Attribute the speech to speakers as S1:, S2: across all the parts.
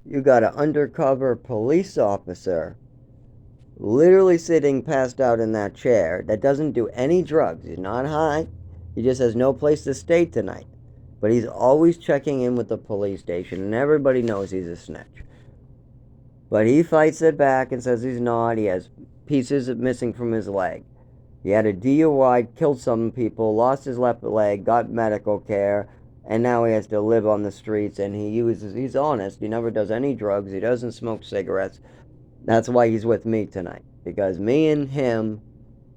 S1: You got an undercover police officer literally sitting passed out in that chair that doesn't do any drugs. He's not high. He just has no place to stay tonight. But he's always checking in with the police station, and everybody knows he's a snitch. But he fights it back and says he's not. He has pieces missing from his leg. He had a DUI, killed some people, lost his left leg, got medical care, and now he has to live on the streets. And he's honest. He never does any drugs. He doesn't smoke cigarettes. That's why he's with me tonight. Because me and him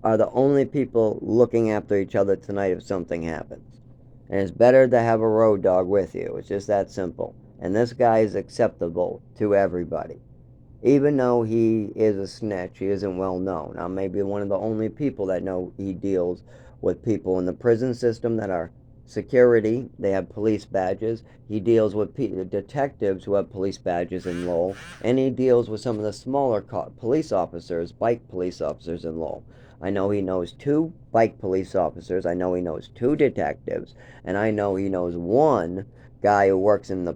S1: are the only people looking after each other tonight if something happens. And it's better to have a road dog with you. It's just that simple. And this guy is acceptable to everybody. Even though he is a snitch, he isn't well known. I'm maybe one of the only people that know he deals with people in the prison system that are security. They have police badges. He deals with detectives who have police badges in Lowell. And he deals with some of the smaller police officers, bike police officers in Lowell. I know he knows 2 bike police officers. I know he knows 2 detectives. And I know he knows one guy who works in the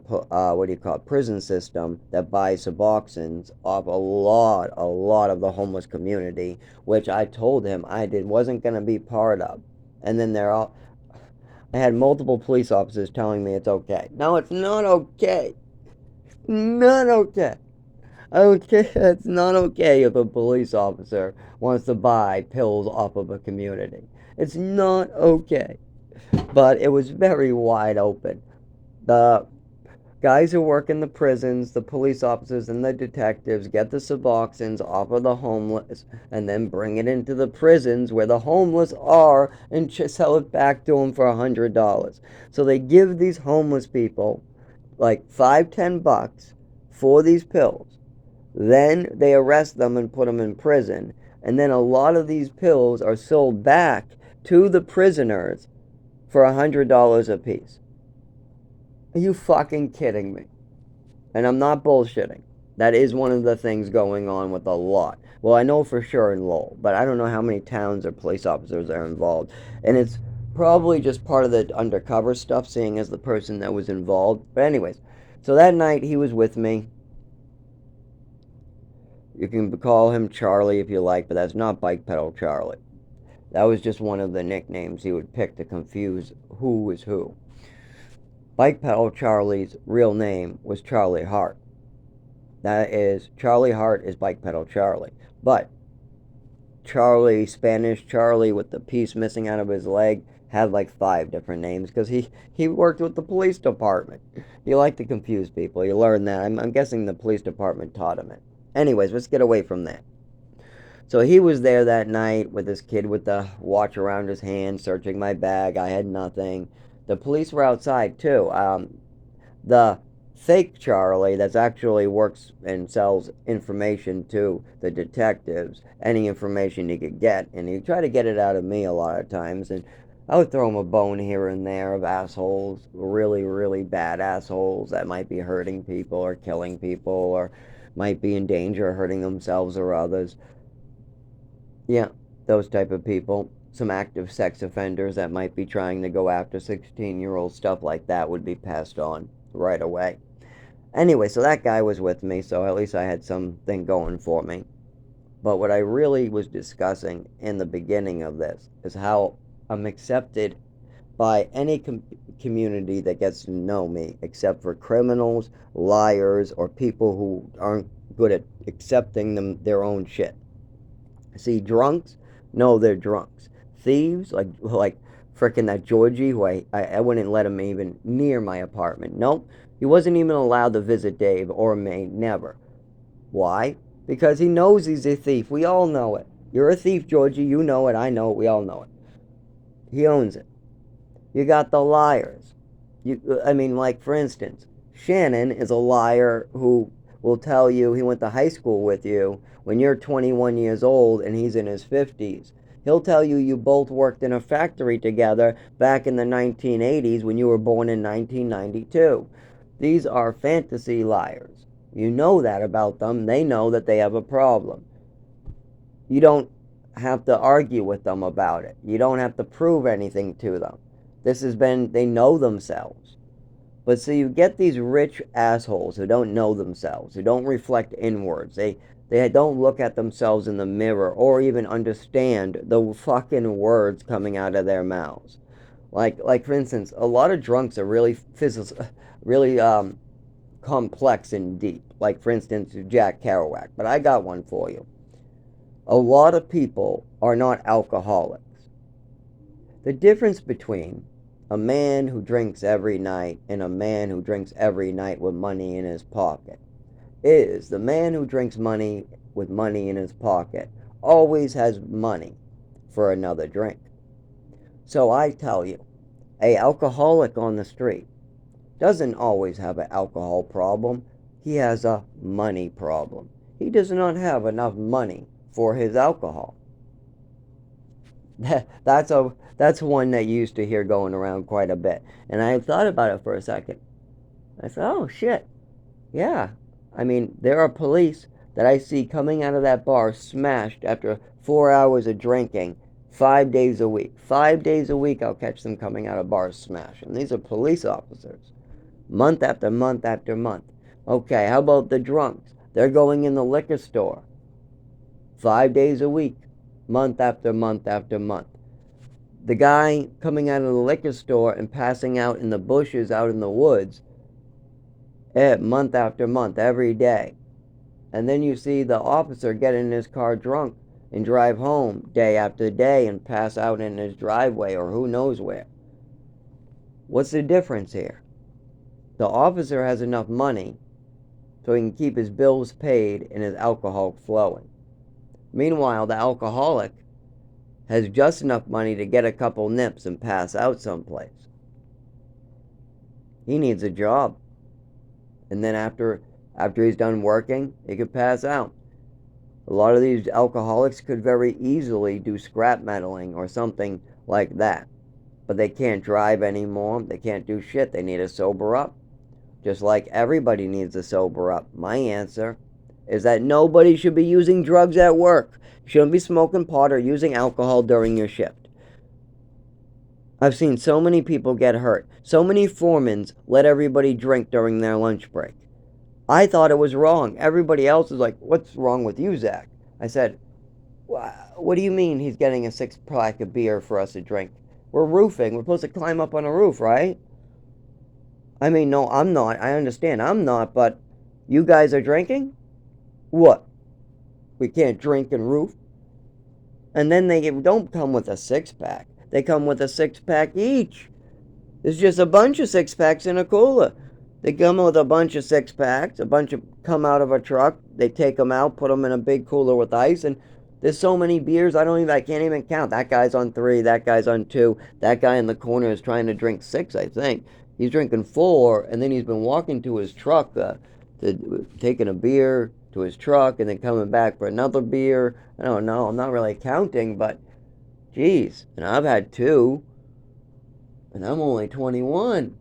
S1: prison system that buys Suboxones off a lot of the homeless community, which I told him wasn't going to be part of. And then I had multiple police officers telling me it's okay. No, it's not okay. Not okay. Okay, it's not okay if a police officer wants to buy pills off of a community. It's not okay. But it was very wide open. The guys who work in the prisons, the police officers and the detectives get the Suboxones off of the homeless and then bring it into the prisons where the homeless are and sell it back to them for $100. So they give these homeless people like $5-10 for these pills. Then they arrest them and put them in prison. And then a lot of these pills are sold back to the prisoners for $100 a piece. Are you fucking kidding me? And I'm not bullshitting. That is one of the things going on with a lot. Well, I know for sure in Lowell, but I don't know how many towns or police officers are involved. And it's probably just part of the undercover stuff, seeing as the person that was involved. But anyways, so that night he was with me. You can call him Charlie if you like, but that's not Bike Pedal Charlie. That was just one of the nicknames he would pick to confuse who is who. Bike Pedal Charlie's real name was Charlie Hart. That is, Charlie Hart is Bike Pedal Charlie. But Charlie, Spanish Charlie with the piece missing out of his leg, had like 5 different names because he worked with the police department. You like to confuse people. You learn that. I'm guessing the police department taught him it. Anyways, let's get away from that. So he was there that night with this kid with the watch around his hand, searching my bag. I had nothing. The police were outside too. The fake Charlie that actually works and sells information to the detectives, any information he could get, and he tried to get it out of me a lot of times, and I would throw him a bone here and there of assholes, really, really bad assholes that might be hurting people or killing people or might be in danger of hurting themselves or others. Yeah, those type of people. Some active sex offenders that might be trying to go after 16-year-olds, stuff like that would be passed on right away. Anyway, so that guy was with me, so at least I had something going for me. But what I really was discussing in the beginning of this is how I'm accepted by any community that gets to know me, except for criminals, liars, or people who aren't good at accepting their own shit. See, drunks, no, they're drunks. Thieves, like frickin' that Georgie, who I wouldn't let him even near my apartment. Nope, he wasn't even allowed to visit Dave or me, never. Why? Because he knows he's a thief. We all know it. You're a thief, Georgie. You know it. I know it. We all know it. He owns it. You got the liars. Like for instance, Shannon is a liar who will tell you he went to high school with you when you're 21 years old and he's in his 50s. He'll tell you you both worked in a factory together back in the 1980s when you were born in 1992. These are fantasy liars. You know that about them. They know that they have a problem. You don't have to argue with them about it. You don't have to prove anything to them. They know themselves. But so you get these rich assholes who don't know themselves, who don't reflect inwards. They don't look at themselves in the mirror or even understand the fucking words coming out of their mouths. Like for instance, a lot of drunks are really complex and deep. Like for instance, Jack Kerouac. But I got one for you. A lot of people are not alcoholics. The difference between a man who drinks every night and a man who drinks every night with money in his pocket is the man who drinks money with money in his pocket always has money for another drink. So I tell you, a alcoholic on the street doesn't always have an alcohol problem. He has a money problem. He does not have enough money for his alcohol. That's one that you used to hear going around quite a bit. And I thought about it for a second. I said, oh shit. Yeah. I mean, there are police that I see coming out of that bar smashed after 4 hours of drinking 5 days a week. 5 days a week I'll catch them coming out of bars smashed. And these are police officers. Month after month after month. Okay, how about the drunks? They're going in the liquor store 5 days a week, month after month after month. The guy coming out of the liquor store and passing out in the bushes out in the woods, month after month, every day. And then you see the officer get in his car drunk and drive home day after day and pass out in his driveway or who knows where. What's the difference here? The officer has enough money so he can keep his bills paid and his alcohol flowing. Meanwhile, the alcoholic has just enough money to get a couple nips and pass out someplace. He needs a job. And then after he's done working, he could pass out. A lot of these alcoholics could very easily do scrap metaling or something like that. But they can't drive anymore. They can't do shit. They need to sober up. Just like everybody needs to sober up. My answer is that nobody should be using drugs at work. You shouldn't be smoking pot or using alcohol during your shift. I've seen so many people get hurt. So many foremans let everybody drink during their lunch break. I thought it was wrong. Everybody else is like, what's wrong with you, Zach? I said, what do you mean he's getting a 6-pack of beer for us to drink? We're roofing. We're supposed to climb up on a roof, right? I mean, no, I'm not. I understand. I'm not, but you guys are drinking? What? We can't drink and roof? And then they don't come with a 6-pack. They come with a 6-pack each. There's just a bunch of 6-packs in a cooler. They come with a bunch of 6-packs. A bunch of come out of a truck. They take them out, put them in a big cooler with ice, and there's so many beers. I can't even count. That guy's on 3. That guy's on 2. That guy in the corner is trying to drink 6, I think. He's drinking 4, and then he's been walking to his truck, taking a beer to his truck, and then coming back for another beer. I don't know. I'm not really counting, but geez. And I've had 2, and I'm only 21.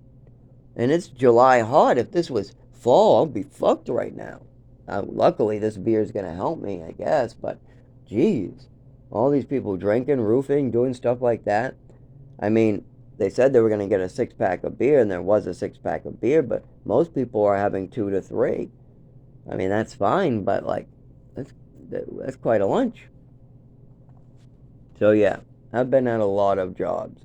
S1: And it's July hot. If this was fall, I'll be fucked right now. Luckily, this beer is going to help me, I guess, but geez. All these people drinking, roofing, doing stuff like that. I mean, they said they were going to get a 6-pack of beer, and there was a 6-pack of beer, but most people are having 2 to 3. I mean, that's fine, but like, that's quite a lunch. So yeah, I've been at a lot of jobs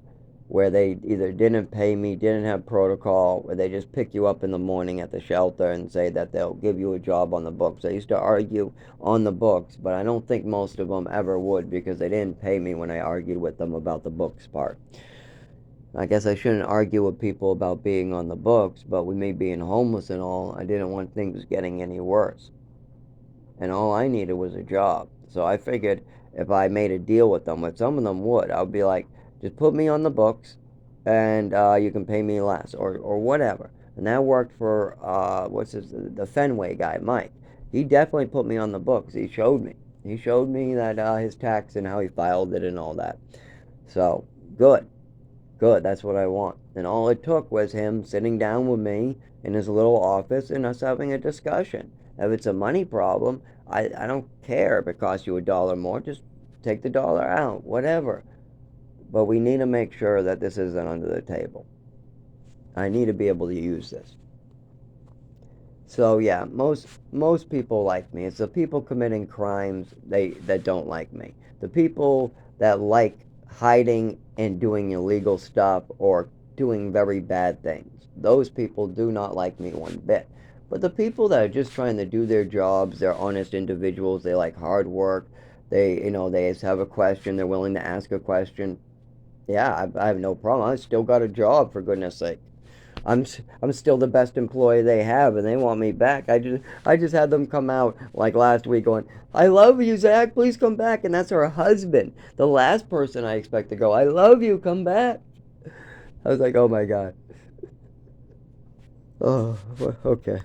S1: where they either didn't pay me, didn't have protocol, or they just pick you up in the morning at the shelter and say that they'll give you a job on the books. I used to argue on the books, but I don't think most of them ever would because they didn't pay me when I argued with them about the books part. I guess I shouldn't argue with people about being on the books, but with me being homeless and all, I didn't want things getting any worse. And all I needed was a job. So I figured if I made a deal with them, which some of them would, I would be like, just put me on the books and you can pay me less or whatever. And that worked for, the Fenway guy, Mike. He definitely put me on the books. He showed me. He showed me that his tax and how he filed it and all that. So, good. Good, that's what I want. And all it took was him sitting down with me in his little office and us having a discussion. If it's a money problem, I don't care if it costs you $1 more. Just take the dollar out, whatever. But we need to make sure that this isn't under the table. I need to be able to use this. So yeah, most people like me. It's the people committing crimes that don't like me. The people that like hiding and doing illegal stuff or doing very bad things. Those people do not like me one bit. But the people that are just trying to do their jobs, they're honest individuals, they like hard work, they have a question, they're willing to ask a question. Yeah, I have no problem. I still got a job, for goodness sake. I'm still the best employee they have, and they want me back. I just had them come out like last week going, "I love you, Zach. Please come back." And that's her husband, the last person I expect to go. "I love you. Come back." I was like, "Oh my god." Oh, okay.